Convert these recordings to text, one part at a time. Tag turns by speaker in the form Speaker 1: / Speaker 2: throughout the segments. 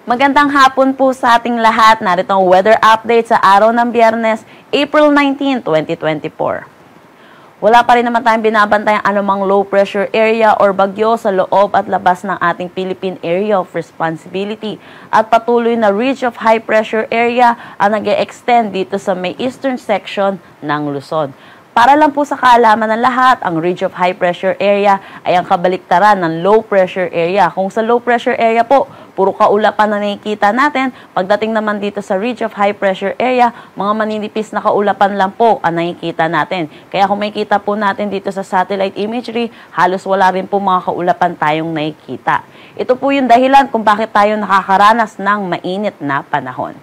Speaker 1: Magandang hapon po sa ating lahat. Narito ang weather update sa araw ng Biyernes, April 19, 2024. Wala pa rin naman tayong binabantayang anumang low pressure area or bagyo sa loob at labas ng ating Philippine Area of Responsibility at patuloy na ridge of high pressure area ang nag-e-extend dito sa may eastern section ng Luzon. Para lang po sa kaalaman ng lahat, ang ridge of high pressure area ay ang kabaliktaran ng low pressure area. Kung sa low pressure area po, puro kaulapan na nakikita natin. Pagdating naman dito sa ridge of high pressure area, mga maninipis na kaulapan lang po ang nakikita natin. Kaya kung makikita po natin dito sa satellite imagery, halos wala rin po mga kaulapan tayong nakikita. Ito po yung dahilan kung bakit tayo nakakaranas ng mainit na panahon.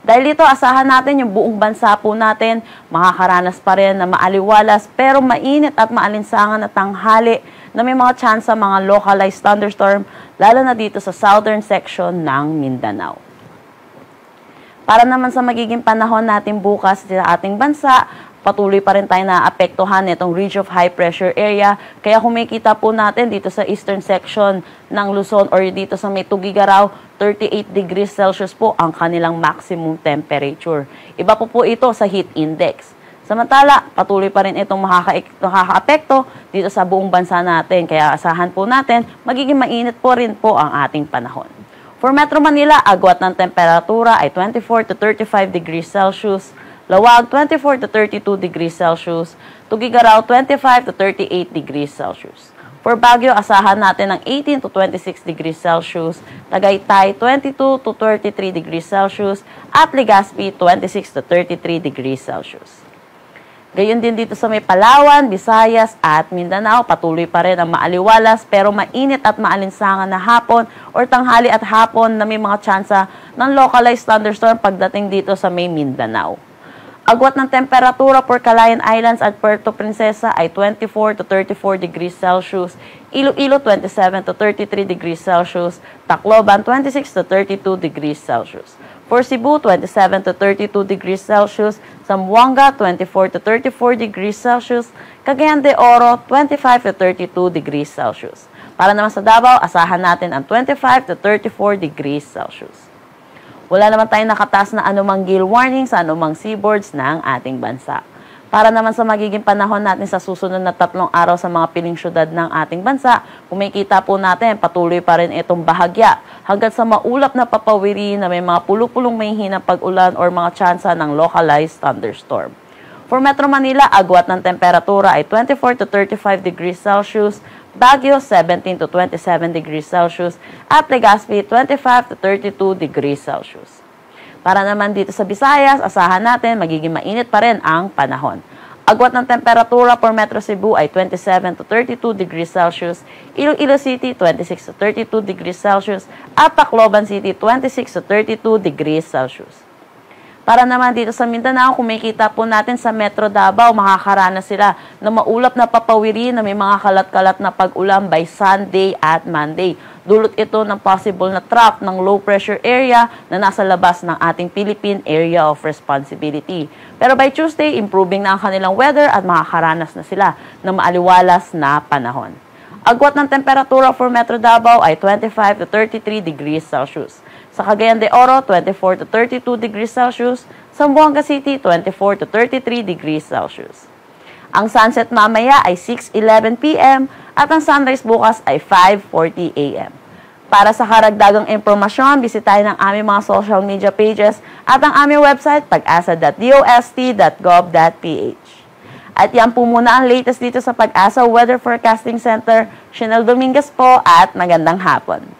Speaker 1: Dahil dito, asahan natin yung buong bansa po natin, makakaranas pa rin na maaliwalas pero mainit at maalinsangan na tanghali na may mga chance sa mga localized thunderstorm, lalo na dito sa southern section ng Mindanao. Para naman sa magiging panahon natin bukas sa ating bansa, patuloy pa rin tayo na apektuhan itong ridge of high pressure area. Kaya kung makikita po natin dito sa eastern section ng Luzon or dito sa may Tugigaraw, 38 degrees Celsius po ang kanilang maximum temperature. Iba po ito sa heat index. Samantala, patuloy pa rin itong makakaapekto dito sa buong bansa natin. Kaya asahan po natin, magiging mainit po rin po ang ating panahon. For Metro Manila, agwat ng temperatura ay 24 to 35 degrees Celsius. Lawag, 24 to 32 degrees Celsius. Tugigaraw, 25 to 38 degrees Celsius. For Baguio, asahan natin ng 18 to 26 degrees Celsius. Tagaytay, 22 to 33 degrees Celsius. At Legazpi, 26 to 33 degrees Celsius. Gayon din dito sa may Palawan, Visayas at Mindanao, patuloy pa rin ang maaliwalas pero mainit at maalinsangan na hapon or tanghali at hapon na may mga tsansa ng localized thunderstorm pagdating dito sa may Mindanao. Agwat ng temperatura for Calayan Islands at Puerto Princesa ay 24 to 34 degrees Celsius, Iloilo 27 to 33 degrees Celsius, Tacloban 26 to 32 degrees Celsius. For Cebu, 27 to 32 degrees Celsius, Zamboanga 24 to 34 degrees Celsius, Cagayan de Oro 25 to 32 degrees Celsius. Para naman sa Davao, asahan natin ang 25 to 34 degrees Celsius. Wala naman tayong nakataas na anumang gale warning sa anumang seaboards ng ating bansa. Para naman sa magiging panahon natin sa susunod na 3 araw sa mga piling syudad ng ating bansa, kung makikita po natin, patuloy pa rin itong bahagya hanggang sa maulap na papawiri na may mga pulupulong may hinang pag-ulan or mga tsansa ng localized thunderstorm. For Metro Manila, agwat ng temperatura ay 24 to 35 degrees Celsius, Baguio 17 to 27 degrees Celsius, at Legazpi 25 to 32 degrees Celsius. Para naman dito sa Visayas, asahan natin magiging mainit pa rin ang panahon. Agwat ng temperatura for Metro Cebu ay 27 to 32 degrees Celsius, Iloilo City 26 to 32 degrees Celsius, at Tacloban City 26 to 32 degrees Celsius. Para naman dito sa Mindanao, kung makikita po natin sa Metro Davao, makakaranas sila na maulap na papawiri na may mga kalat-kalat na pag-ulan by Sunday at Monday. Dulot ito ng possible na trap ng low pressure area na nasa labas ng ating Philippine Area of Responsibility. Pero by Tuesday, improving na ang kanilang weather at makakaranas na sila ng maaliwalas na panahon. Agwat ng temperatura for Metro Davao ay 25 to 33 degrees Celsius. Sa Cagayan de Oro, 24 to 32 degrees Celsius. Zamboanga City, 24 to 33 degrees Celsius. Ang sunset mamaya ay 6:11 p.m. at ang sunrise bukas ay 5:40 a.m. Para sa karagdagang impormasyon, bisitahin ang aming mga social media pages at ang aming website pag-asa.dost.gov.ph. At yan po muna ang latest dito sa Pag-asa Weather Forecasting Center. Chanel Dominguez po at magandang hapon.